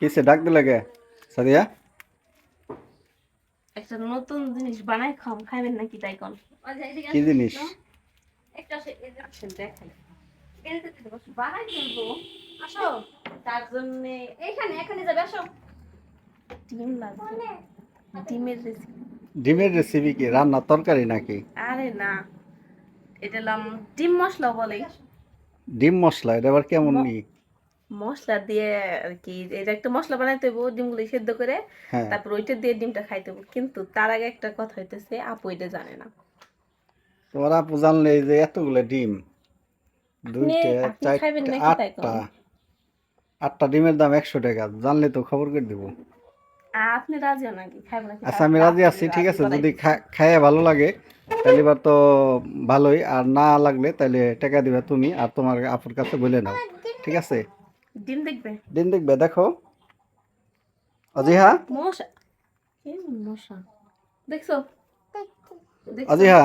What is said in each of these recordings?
কিসে ডাক দিলে কে সাদিয়া? একটা নতুন জিনিস বানাই খাবেন নাকি তাই কোন? কি জিনিস? একটা দেখেন বানাই ফেলবো। আসো তার জন্য এখানে এখানে যাবে। আসো, ডিম লাগবে। ডিমের রেসিপি। ডিমের রেসিপি কি রান্না তরকারি নাকি? আরে না, এটা ডিম মশলা বলে। ডিম মশলা এটা আবার কেমন নি? মশলা দিয়ে আর কি, এটা একটা মশলা বানাইতে হইব, ডিমগুলো সেদ্ধ করে হ্যাঁ, তারপর ওইটা দিয়ে ডিমটা খাইতে হইব। কিন্তু তার আগে একটা কথা হইতেছে, আপু এটা জানে না। তোমার আপু জানলে এই যে এতগুলো ডিম, আপনি দুইটা আপনি খাইবেন চারটা নাকি তাই আটটা, কোন? আটটা ডিমের দাম 100 টাকা, জানলে তো খবর করে দিব। আপনি রাজি হন নাকি, খাইবেন নাকি? আচ্ছা আমি তারপর রাজি আপনি আছি, ঠিক রাজি আছে, যদি করাইতেছি। খাইয়ে ভালো লাগে তাহলে এবার তো ভালোই, আর না লাগলে তাহলে টাকা দিবে তুমি, আর তোমার আপুর কাছে বলে নাও, ঠিক আছে? ডিম দেখবে? ডিম দেখবে, দেখো অজিহা, মশা, কি মশা দেখছো? দেখছো? অজিহা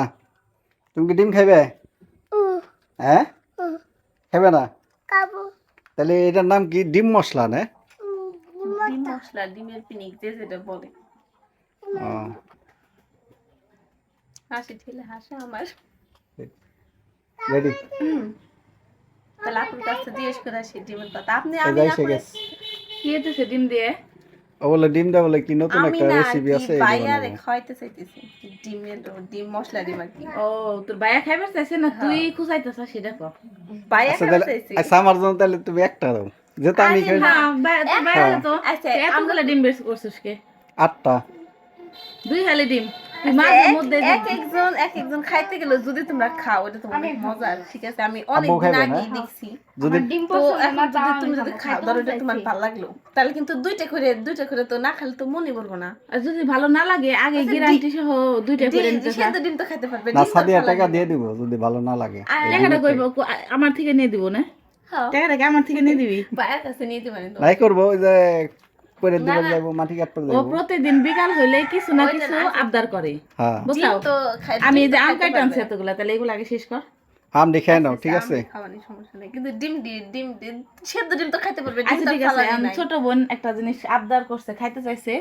তুমি কি ডিম খাইবে? হ্যাঁ, খাইবে না? তাহলে এটার নাম কি? ডিম মশলা না? ডিম মশলা, ডিমের পিনিক যে যেটা বলে। ও, হাসি ঠেলে হাসে আমার। রেডি, তাহলে আপুর কাছে জিজ্ঞেস করে আসি ডিমের কথা। আপনি এই আমি যাই সে আপুরে গেছে। কি হইতেছে ডিম দিয়ে? ও বলে ডিম দেওয়া বলে কি নতুন আমি একটা না আর রেসিপি কি আছে, এই বাইয়ারে বানাবো। খাওয়াইতে চাইতেছি ডিম মশলা ডিম আর কি। ও তোর ভাইয়া খাইবার চাইছে না, তুই খুঁজাইতেছ সেটা কর। বাইয়া আচ্ছা খাওয়া তাহলে, চাইছি। আচ্ছা আমার জন্য তাহলে তুমি একটা দাও, যেহেতু আমি আরে খাই। না, তোর ভাইয়া হ্যাঁ। তো আচ্ছা এতগুলা ডিম বের করছিস কে? 8টা। 2 হালি ডিম তুই আচ্ছা, মাঝে মধ্যে এক একজন খাইতে গেলে যদি তোমরা খাও এটা তো অনেক মজার, ঠিক আছে? আমি অনেক আব্বু দিন খাইবে না? আগেই দেখছি। যদি তো এখন যদি তুমি যদি খাও, ধরো এটা তোমার ভালো লাগলো, তাহলে কিন্তু দুইটা করে তো না খেলে তো মনে পড়বো না। আর যদি ভালো না লাগে আগে আচ্ছা, গ্যারান্টি সহ 2টা করে নিতে সেদ্ধ ডিম তো খেতে পারবে, না, ডিম তো সাদিয়া ভালো টাকা লাগবে দিয়ে না। দিব যদি ভালো না লাগে। আর এই টাকাটা ডিমের কইব টাকা। আমার থেকে নিয়ে দিব না? হ্যাঁ, টাকাটা কি আমার থেকে নিয়ে দিবি? বাইরের কাছে নিতে পারেন তো। নাই করবো ওই যে পরে না দিবার না, যাবো, মাটি কাটতে ও যাবো। প্রতিদিন বিকাল হইলে কিছু না ওইটা কিছু না, আচ্ছা, আবদার করে, হ্যাঁ, বুঝছো? ডিম তো আমি ডিম এই তো যে আম খাইতে কাইটা আনছি পারবে। এতগুলা, তাহলে এগুলো আগে শেষ কর। আম দেখাই আচ্ছা, নাও, ঠিক আচ্ছা, আছে? আমি খাওয়ানি সমস্যা নেই, কিন্তু ডিম সেদ্ধ ডিম তো খাইতে পারবে, ডিম আচ্ছা তো ঠিক আছে, ফালানি নাই। ছোট বোন একটা জিনিস আবদার করছে, খাইতে চাইছে,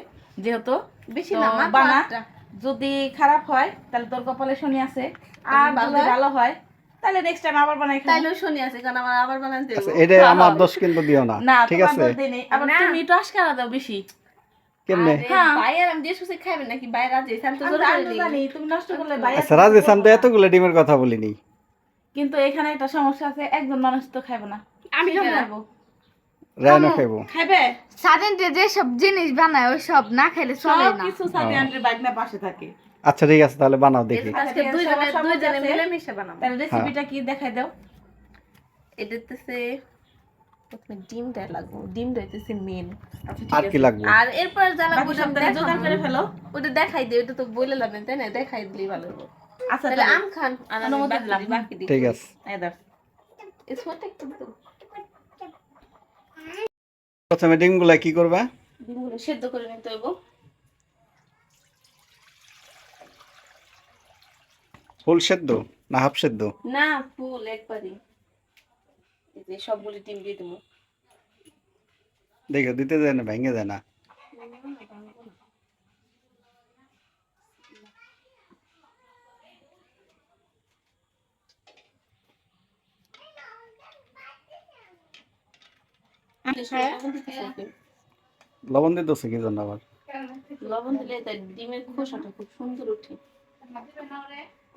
যেহেতু বেশি তো না, মাত্র বানা। 8টা। যদি খারাপ হয় তাহলে তোর কপালে শনি আছে, আর ভালো যদি হয়? ভালো হয় তাহলে নেক্সট টাইম আবার বানাই খাবো। তাইলেও শুনি আছে, কারণ আমার আবার বানাতে আচ্ছা, হইব। এটা আমার দোষ কিন্তু দিও না, না ঠিক তোমার আছে? দোষ দেই নাই, আবার না। তুমি একটু আশকারা দাও বেশি। কেমনে? আরে হ্যাঁ। বাইরে আমি দিয়ে সুসে খাবেন নাকি? বাইরে আছে আমি তো আমি জোর তো- করে আমি তো দিই। জানি তুমি নষ্ট করলে বাইরে আচ্ছা রাজেশ, আমি তো এতগুলো ডিমের কথা বলিনি। কিন্তু এখানে একটা সমস্যা আছে, একজন মানুষ তো খাইবো না। আমি ঠিক খাবো। খাইবো। রায়না খাইবো। খাইবে সাডেনলি যে সব জিনিস বানায় ওই সব না খেলে চলে সব না। কিছু সাথে আন্টির বাইক না পাশে থাকে। আচ্ছা ঠিক আছে, তাহলে বানাও দেখি। আজকে ঠিক আছে, দুইজনে সবার দুইজনে আছে। মিলেমিশে বানাবো। তাহলে রেসিপিটা কি দেখাই দাও। এটাতেছে প্রথমে ডিমটা লাগবে, ডিমটা হইতেছে মেন। আচ্ছা আর ঠিক কি আছে, লাগবে? আর এরপর যা লাগবে বাকি ওটা সব আমি তাহলে দেখাবো। জোগাড় করে ফেলো। ওটা দেখাই দিই, ওটা তো বলে লাগবে তাই না? দেখাই দিলেই ভালো হবে। আচ্ছা তাহলে তাহলে আম খান আর আমি অনুমতি দিলাম। বাকি দিই। ঠিক আছে। এই দাও। এই ছোট একটু তো প্রথমে ডিমগুলা কি করবা? ডিমগুলো সেদ্ধ করে নিতে হইব। ফুল সেদ্ধ না হাফ সেদ্ধ? না, ফুল একবারই। এই যে সবগুলো ডিম দিয়ে দেবো। দেখো দিতে যায় না, ভেঙে যায় না? লবণ দিতেছে কি জন্য আবার? লবণ দিলে তাই ডিমের খোসাটা খুব সুন্দর ওঠে।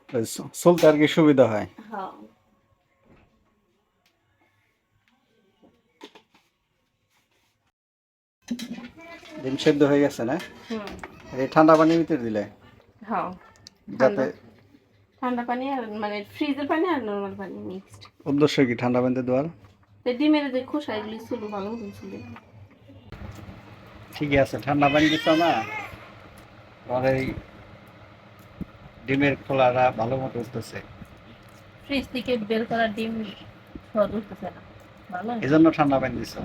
ওই চলতে আর কি সুবিধা হয়। হ্যাঁ, ডিম সেদ্ধ হয়ে গেছে না? হুম, এই ঠান্ডা পানির ভিতরে দিলে হ্যাঁ, যাতে, ঠান্ডা পানি আর মানে ফ্রিজের পানি আর নরমাল পানি মিক্সড। উদ্দেশ্য কি ঠান্ডা পানিতে দেওয়ার? তো ডিমের যে খোসা এগুলি ছিল ভালো মতন ছিল। ঠিকই আছে, ঠান্ডা পানি দিচ্ছ না, আর এই ডিমের খোলাটা ভালো মতো উঠতেছে, ফ্রিজ থেকে বের করা ডিম সহজ উঠতেছে না, ভালো এই জন্য ঠান্ডা পানি দিচ্ছ।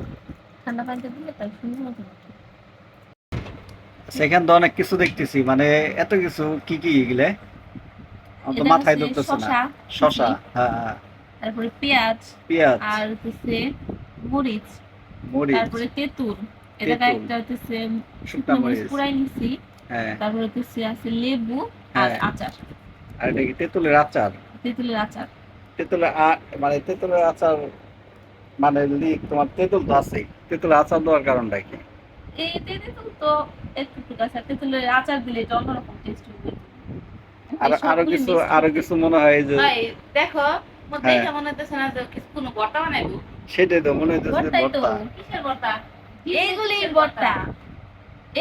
ঠান্ডা পানিতে দিলে তাই সুন্দর মতন ওঠে। সেখানে তো অনেক কিছু দেখতেছি, মানে এত কিছু কি কি এগুলো আমার তো এটা মাথায় হচ্ছে ধরতেছে না। শসা, শসা, হ্যাঁ হ্যাঁ, তারপরে পেঁয়াজ, পেঁয়াজ, আর হচ্ছে মরিচ, মরিচ, তারপরে তেঁতুল, এটা তেঁতুল, একটা হচ্ছে শুকনা শুকনো মরিচ মরিচ। পুরাই নিছি, হ্যাঁ, তারপর হচ্ছে আছে লেবু আর হ্যাঁ। আচার, আর এটা কি তেঁতুলের আচার? তেঁতুলের আচার। মানে তেঁতুলের আচার মানে তোমার তেঁতুল তো আছেই, তেঁতুলের আচার দেওয়ার কারণটা কি? এই তেঁতুল তো একটু আছে, তেঁতুলের আচার দিলে এটা অন্যরকম টেস্ট হবে। আর এই আরো সবগুলো কিছু mixed আরো করতে- কিছু মনে হয় যে ভাই দেখো মোর হ্যাঁ। দেখে মনে হইতেছে না যে কিছু কোনো বর্তা বানাইবো। সেটাই তো মনে হইতেছে যে ভর্তাই তো, ভর্তা। কিসের বর্তা? এইগুলি ভর্তা,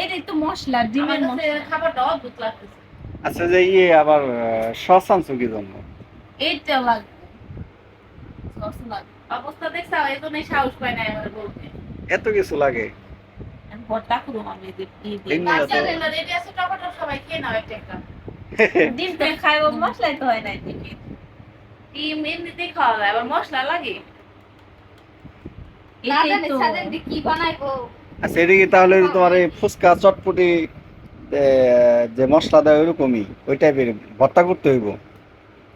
এটাই তো মশলা, আমার ডিমের কাছে মশলা। খাবারটা অদ্ভুত লাগতেছে। আচ্ছা, যে আবার সস আনছো কি জন্য? এইটা লাগবে, সস লাগবে। অবস্থা দেখছো, এই জন্যই সাহস পায় না আমার বলতে। এত কিছু লাগে? আমি ভর্তা করবো আমি এই দিয়ে। ডিম দিলে আচ্ছা তো এগুলো রেডি আছে, টমেটো সবাই খেয়ে নাও একটা একটা। ডিম তো খাইবো, মশলাই তো হয় না। ডিম এমনিতেই খাওয়া যায়, আবার মশলা লাগে। না এটাই জানি তো সাদেন কি বানাইবো। আচ্ছা, এটা কি তাহলে তোমার এই ফুচকা চটপটি যে মশলা দেয় ওইরকমই, ওই টাইপের ভর্তা করতে হইব?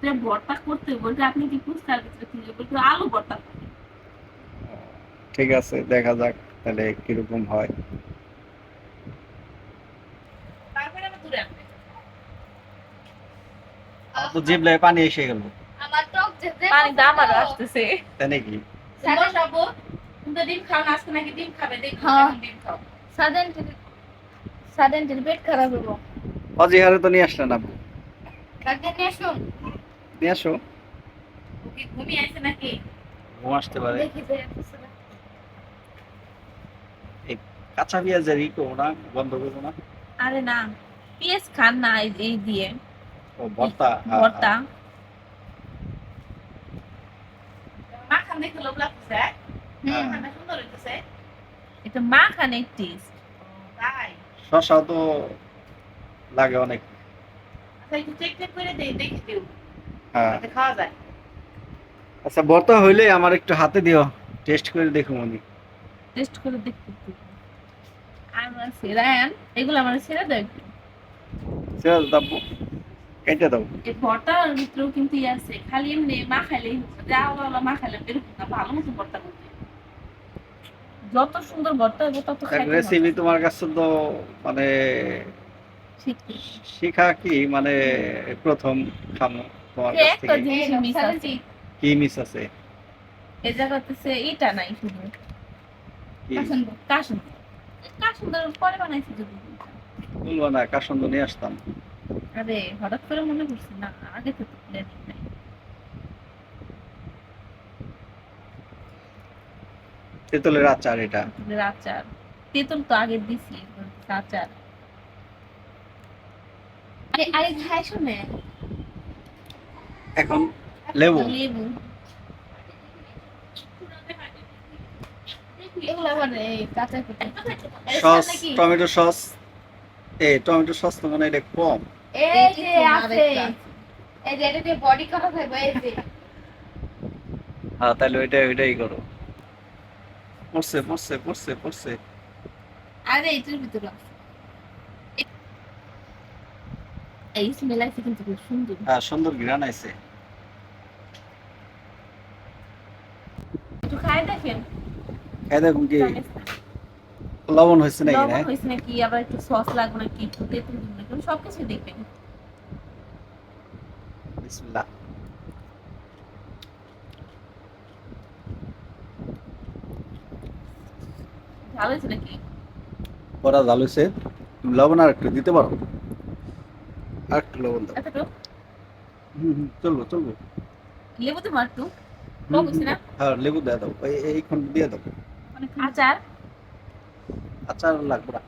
যে ভর্তা করতে বলতে আপনি কি ফুচকার ভিতরে কি বলতে আলু ভর্তা করতে। ঠিক আছে, দেখা যাক তাহলে কিরকম হয়। তারপরে আমি দূরে আনবে। আমার তো জিভলায় পানি এসে গেল। আমার টক যে পানি দাম আরো আসতেছে। তাই নাকি? বসাবো, তুমি তো ডিম খাও না, আজকে নাকি ডিম খাবে, দেখো হ্যাঁ। কেমন ডিম খাও। সাদেন পেট খারাপ হইব। অজিহারে তো নিয়ে আসলে না? কাকে নিয়ে শুন নিয়ে আসো। ও কি ঘুমিয়ে আছে নাকি? ঘুম আসতে পারে। দেখি যে এই কাঁচা পেঁয়াজের করবো না, বন্ধ করবো না? আরে না, পেঁয়াজ খান না এই দিয়ে ও ভর্তা, ভর্তা। মাখান দেখে লোভ লাগতেছে, হ্যাঁ? হ্যাঁ। মাখানটা সুন্দর হইতেছে। এটা মাখানের টেস্ট। তাই? শসাও তো লাগে অনেক। আচ্ছা একটু চেক করে দেখে দিও, হ্যাঁ। যাতে খাওয়া যায়। আচ্ছা, ভর্তা হইলে আমার একটু হাতে দিও, টেস্ট করে দেখো মনি। টেস্ট করে দেখতে আমার সেরান, এগুলো আমার সেরা দেয় একটু। সেটা দাও, কেটে দাও। এই ভর্তার ভিতরেও কিন্তু আছে, খালি এমনি মাখাইলেই যা মাখাইলে এরকম না, ভালো মতো ভর্তা করতে। যত সুন্দর ভর্তা হবে তত খাইতে রেসিপি তোমার কাছে তো মানে শিখতে। শিখা কি মানে প্রথম খামো তোমার যে কাছ একটা থেকে। জিনিস মিস আছে, কি মিস আছে? এই জায়গাতে এটা নাই শুধু কি কাসুন, কাসুন্দর পরে বানাইছি যদি। বলবো না, কাসন্দ নিয়ে আসতাম। আরে হঠাৎ করে মনে করছি না, আগে তো প্ল্যানিং নাই। তেঁতুলের আচার এটা। তেঁতুলের আচার, তেঁতুল তো আগে দিছি, আচার। আরে খাই শুনে এখন লেবু। লেবু এগুলো মানে কাঁচা কুটি sauce, tomato sauce. Tomato sauce তো মানে এটা কম। এই যে আছে এই যে এটা দিয়ে বডি করা থাকবে এই যে হ্যাঁ, তাহলে ওইটাই করো। পড়ছে পড়ছে পড়ছে পড়ছে। আরে এটার ভিতরে আছে। এই স্মেল আছে কিন্তু খুব সুন্দর। হ্যাঁ, সুন্দর ঘ্রাণ আছে। একটু খাই দেখেন এই দেখুন কি লবণ হয়েছে নাকি? লবণ না হয়েছে নাকি, আবার একটু সস লাগবে নাকি, একটু তেঁতুল দিবেন নাকি, সবকিছু দেখবেন। বিসমিল্লাহ। ভালো হয়েছে নাকি? ওরা জাল হয়েছে। তুমি লবণ আর একটু দিতে পারো, আর একটু লবণ দাও। এতটুকু চলবো চলবো। লেবু তো একটু টক হয়েছে না? হ্যাঁ, লেবু দিয়ে দাও, এই খন্ড দিয়ে দাও। আচার, আচার লাগবে না।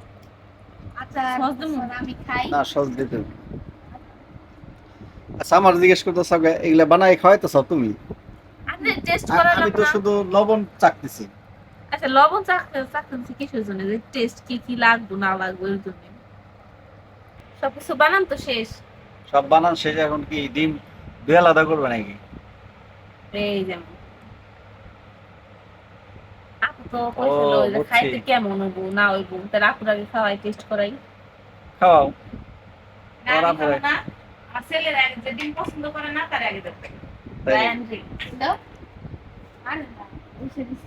আচ্ছা সস দেবো? আমি খাই না, সস দিতে হবে। আচ্ছা, আমার জিজ্ঞেস করতে সব এগুলা বানাই খাওয়াই তো সব তুমি? আপনি টেস্ট করা আমি তো লাগবে না? শুধু লবণ চাকতেছি। আচ্ছা লবণ চাকতেছি কিসের জন্য, যে টেস্ট কি কি লাগবে না লাগবে এর জন্য। সবকিছু বানান তো শেষ। সব বানান শেষ, এখন কি ডিম দুই আলাদা করবে নাকি? এই যেমন আপু তো কইছিল যে বুঝছি। খাইতে কেমন হইব না হইব, তার আপুর আগে খাওয়াই টেস্ট করাই। খাওয়াও। না, আমি খাবো না। আমার ছেলের আগে যে ডিম পছন্দ করে না তার আগে দেবে। তাই রায়ান রে। দাও আর না এসে দিছি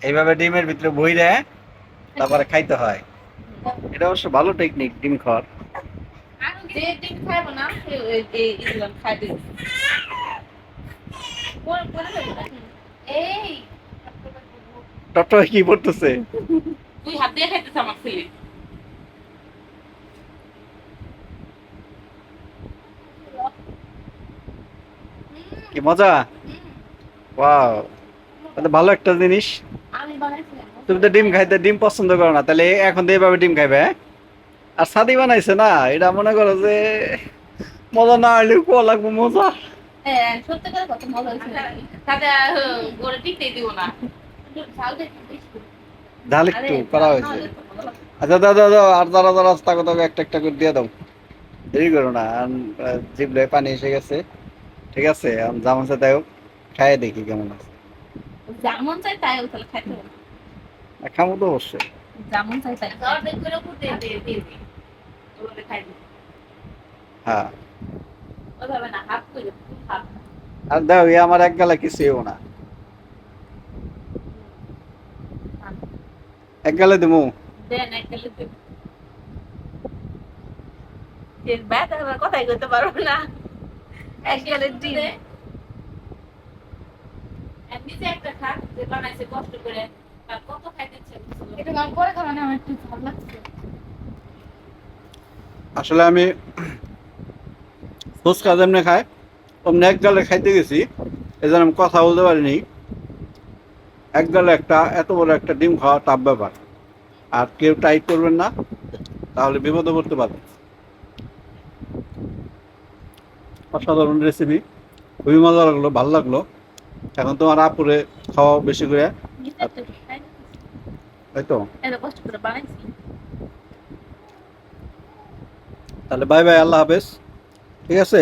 এইভাবে ডিমের ভিতরে বইরে তারপরে খাইতে হয়। এটা অবশ্য ভালো টেকনিক ডিম খাওয়ার। আরো যে ডিম খাইবো না সে এইগুলো খাইতে পরে পরে দেবো না। এই টট্ট কি পড়তেছে? তুই হাত দিয়ে খাইতেছ আমার ছেলে। কি মজা! ওয়াও, এটা ভালো একটা জিনিস। আমি বানাইছিলাম। তুমি তো ডিম পছন্দ করো না, তাহলে এখন তো এইভাবে ডিম খাইবে, হ্যাঁ? আর সাদি বানাইছে না, এটা মনে করো যে মজা না হইলেও কোয়া লাগবো মজা। হ্যাঁ সত্যি করে কত মজা হয়েছে। তাতে গড়ে টিকতেই দিব না। ঝালটা একটু বেশি। ঝাল আরে একটু করা হয়েছে। নাহলে তো ভালো লাগবে। আচ্ছা দাও দাও দাও, আর দাঁড়া দাঁড়া তাকে তোকে একটা একটা করে দিয়ে দাও, দেরি করো না। জিভলে পানি এসে গেছে। ঠিক আছে, জামানসা দাও, খাইয়ে দেখি কেমন আছে। যেমন চাই তাই তাহলে খাইতে হবে। আর খামো তো অবশ্যই। যেমন চাই তাই জ্বর বের করে কুটে দিয়ে দিয়ে দিই। ওভাবে খাই দিই। হ্যাঁ, ওভাবে না, হাত করে হাত। আর দাও, এ আমার এক গালা কিছুইও না। এক গালে দেবো। দেন একলে দেব। এর ব্যাটা আমার কথাই কইতে পারবো না। একলে ডিম। এমনি যে একটা খাট যে বানাইছে কষ্ট করে, তার কত খাইতে ইচ্ছে করছিল। এটা গান করে খাওয়া না আমার একটু ভালো লাগছে। আসলে আমি ফুচকা যেমনি খাই অমনি এক গালে খাইতে গেছি, এই জন্য আমি কথা বলতে পারিনি। এক গালে একটা এত বড় একটা ডিম খাওয়া টাফ ব্যাপার। আর কেউ ট্রাই করবেন না, তাহলে বিপদে পড়তে পারে। অসাধারণ রেসিপি, খুবই মজা লাগলো, ভালো লাগলো। এখন তোমার আপুরে খাওয়া বেশি করে, নিজের তো খাই না। তাই তো? এত কষ্ট করে বানাইছি। তাহলে বাই বাই, আল্লাহ হাফেজ। ঠিক আছে।